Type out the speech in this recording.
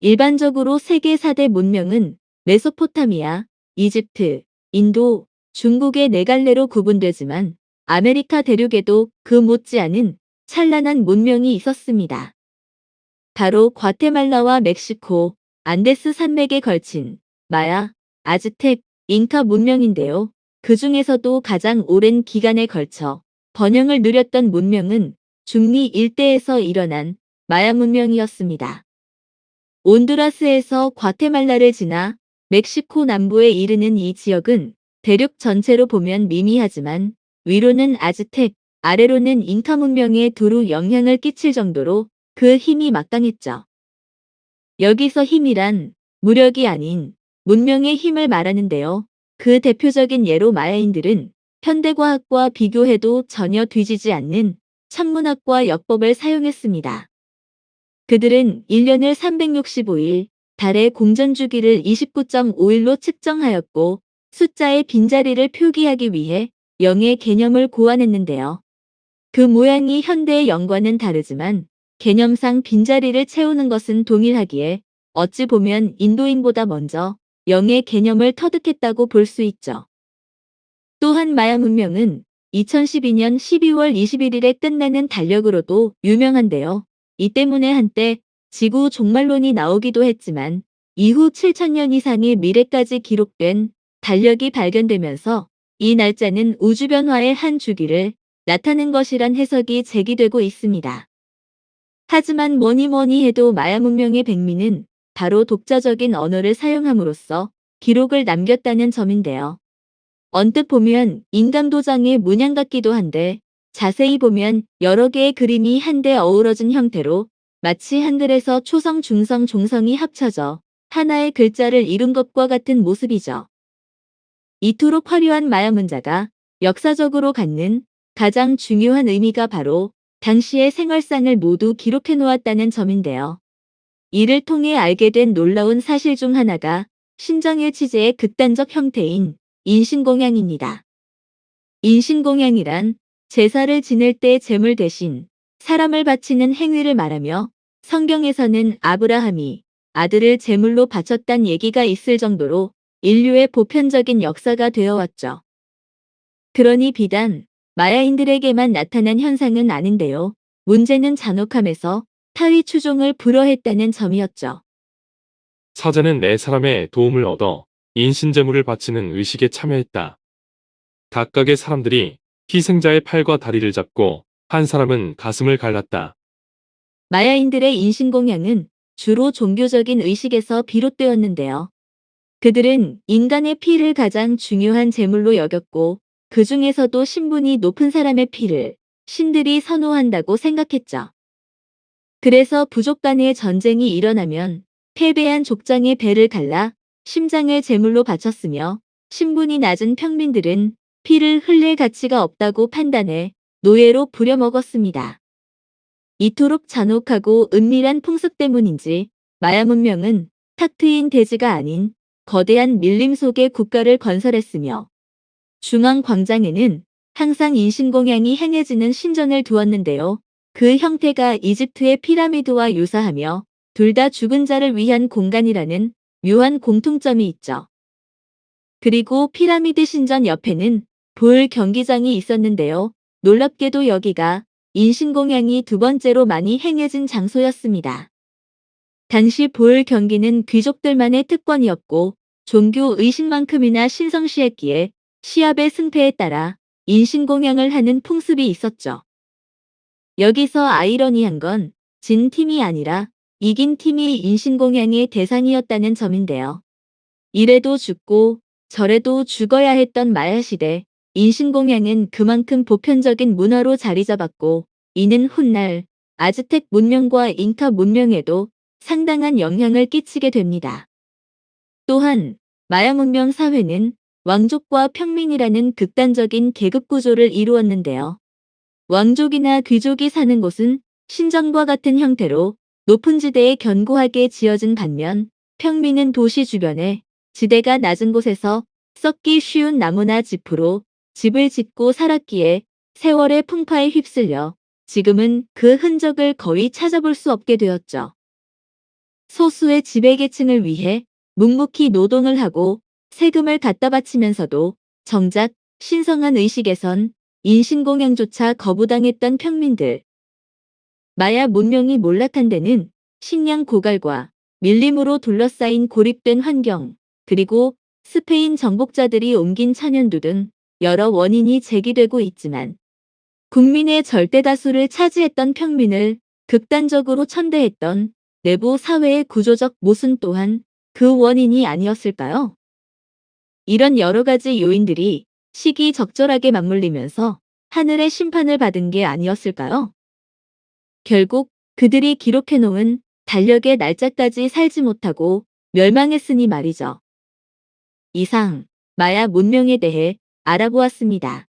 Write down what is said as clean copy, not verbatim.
일반적으로 세계 4대 문명은 메소포타미아, 이집트, 인도, 중국의 네 갈래로 구분되지만 아메리카 대륙에도 그 못지않은 찬란한 문명이 있었습니다. 바로 과테말라와 멕시코, 안데스 산맥에 걸친 마야, 아즈텍, 잉카 문명인데요. 그 중에서도 가장 오랜 기간에 걸쳐 번영을 누렸던 문명은 중미 일대에서 일어난 마야 문명이었습니다. 온두라스에서 과테말라를 지나 멕시코 남부에 이르는 이 지역은 대륙 전체로 보면 미미하지만 위로는 아즈텍, 아래로는 잉카 문명에 두루 영향을 끼칠 정도로 그 힘이 막강했죠. 여기서 힘이란 무력이 아닌 문명의 힘을 말하는데요. 그 대표적인 예로 마야인들은 현대과학과 비교해도 전혀 뒤지지 않는 천문학과 역법을 사용했습니다. 그들은 1년을 365일, 달의 공전주기를 29.5일로 측정하였고 숫자의 빈자리를 표기하기 위해 영의 개념을 고안했는데요. 그 모양이 현대의 영과는 다르지만 개념상 빈자리를 채우는 것은 동일하기에 어찌 보면 인도인보다 먼저 영의 개념을 터득했다고 볼 수 있죠. 또한 마야 문명은 2012년 12월 21일에 끝나는 달력으로도 유명한데요. 이 때문에 한때 지구 종말론이 나오기도 했지만 이후 7천년 이상의 미래까지 기록된 달력이 발견되면서 이 날짜는 우주 변화의 한 주기를 나타낸 것이란 해석이 제기되고 있습니다. 하지만 뭐니 해도 마야 문명의 백미는 바로 독자적인 언어를 사용함으로써 기록을 남겼다는 점인데요. 언뜻 보면 인간 도장의 문양 같기도 한데 자세히 보면 여러 개의 그림이 한데 어우러진 형태로 마치 한글에서 초성, 중성, 종성이 합쳐져 하나의 글자를 이룬 것과 같은 모습이죠. 이토록 화려한 마야 문자가 역사적으로 갖는 가장 중요한 의미가 바로 당시의 생활상을 모두 기록해 놓았다는 점인데요. 이를 통해 알게 된 놀라운 사실 중 하나가 신정일치제의 극단적 형태인 인신공양입니다. 인신공양이란 제사를 지낼 때 제물 대신 사람을 바치는 행위를 말하며 성경에서는 아브라함이 아들을 제물로 바쳤단 얘기가 있을 정도로 인류의 보편적인 역사가 되어왔죠. 그러니 비단 마야인들에게만 나타난 현상은 아닌데요. 문제는 잔혹함에서 타의 추종을 불허했다는 점이었죠. 사제는 네 사람의 도움을 얻어 인신제물을 바치는 의식에 참여했다. 각각의 사람들이 희생자의 팔과 다리를 잡고 한 사람은 가슴을 갈랐다. 마야인들의 인신공양은 주로 종교적인 의식에서 비롯되었는데요. 그들은 인간의 피를 가장 중요한 제물로 여겼고 그 중에서도 신분이 높은 사람의 피를 신들이 선호한다고 생각했죠. 그래서 부족 간의 전쟁이 일어나면 패배한 족장의 배를 갈라 심장을 제물로 바쳤으며 신분이 낮은 평민들은 피를 흘릴 가치가 없다고 판단해 노예로 부려먹었습니다. 이토록 잔혹하고 은밀한 풍습 때문인지 마야 문명은 탁 트인 대지가 아닌 거대한 밀림 속에 국가를 건설했으며 중앙 광장에는 항상 인신공양이 행해지는 신전을 두었는데요. 그 형태가 이집트의 피라미드와 유사하며 둘 다 죽은 자를 위한 공간이라는 묘한 공통점이 있죠. 그리고 피라미드 신전 옆에는 볼 경기장이 있었는데요. 놀랍게도 여기가 인신공양이 두 번째로 많이 행해진 장소였습니다. 당시 볼 경기는 귀족들만의 특권이었고 종교 의식만큼이나 신성시했기에 시합의 승패에 따라 인신공양을 하는 풍습이 있었죠. 여기서 아이러니한 건 진 팀이 아니라 이긴 팀이 인신공양의 대상이었다는 점인데요. 이래도 죽고 저래도 죽어야 했던 마야 시대, 인신공양은 그만큼 보편적인 문화로 자리 잡았고 이는 훗날 아즈텍 문명과 잉카 문명에도 상당한 영향을 끼치게 됩니다. 또한 마야 문명 사회는 왕족과 평민이라는 극단적인 계급 구조를 이루었는데요. 왕족이나 귀족이 사는 곳은 신전과 같은 형태로 높은 지대에 견고하게 지어진 반면 평민은 도시 주변에 지대가 낮은 곳에서 썩기 쉬운 나무나 짚으로 집을 짓고 살았기에 세월의 풍파에 휩쓸려 지금은 그 흔적을 거의 찾아볼 수 없게 되었죠. 소수의 지배계층을 위해 묵묵히 노동을 하고 세금을 갖다 바치면서도 정작 신성한 의식에선 인신공양조차 거부당했던 평민들. 마야 문명이 몰락한 데는 식량 고갈과 밀림으로 둘러싸인 고립된 환경, 그리고 스페인 정복자들이 옮긴 천연두 등 여러 원인이 제기되고 있지만 국민의 절대 다수를 차지했던 평민을 극단적으로 천대했던 내부 사회의 구조적 모순 또한 그 원인이 아니었을까요? 이런 여러 가지 요인들이 시기적절하게 맞물리면서 하늘의 심판을 받은 게 아니었을까요? 결국 그들이 기록해놓은 달력의 날짜까지 살지 못하고 멸망했으니 말이죠. 이상 마야 문명에 대해 알아보았습니다.